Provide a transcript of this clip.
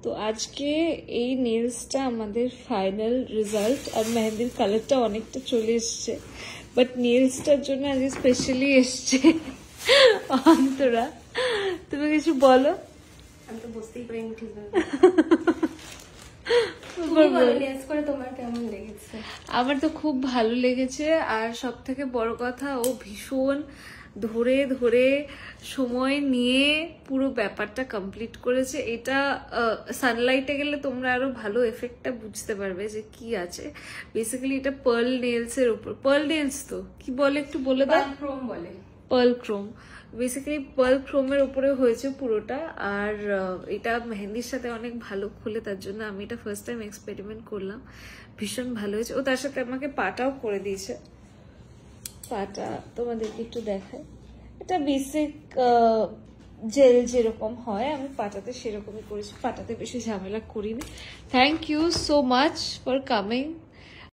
তো আজকে এই নেলসটা আমাদের ফাইনাল রেজাল্ট। আর মেহেন্দির কালারটা অনেকটা চলে এসছে, বাট নেলসটার জন্য আজকে স্পেশালি এসছে অন্তরা। তুমি কিছু বলো। আমি তো বুঝতেই পারিনি ঠিক আমার তো খুব ভালো লেগেছে। আর সব থেকে বড় কথা, ও ভীষণ ধরে ধরে সময় নিয়ে পুরো ব্যাপারটা কমপ্লিট করেছে। এটা সানলাইটে গেলে তোমরা আরো ভালো এফেক্টটা বুঝতে পারবে যে কি আছে। বেসিক্যালি এটা পার্ল নেলস এর উপর, পার্ল নেলস তো কি বলে একটু বলে দাও। ক্রোম বলে, পার্ল ক্রোম। বেসিক্যালি পার্ল ক্রোমের উপরে হয়েছে পুরোটা। আর এটা মেহেন্দির সাথে অনেক ভালো খুলে, তার জন্য আমি এটা ফার্স্ট টাইম এক্সপেরিমেন্ট করলাম। ভীষণ ভালো হয়েছে। ও তার সাথে আমাকে পাটাও করে দিয়েছে। পাটা তোমাদেরকে একটু দেখায়। এটা বেসিক জেল যেরকম হয়, আমি পাটাতে সেরকমই করেছি। পাটাতে বেশি ঝামেলা করিনি। Thank you so much for coming.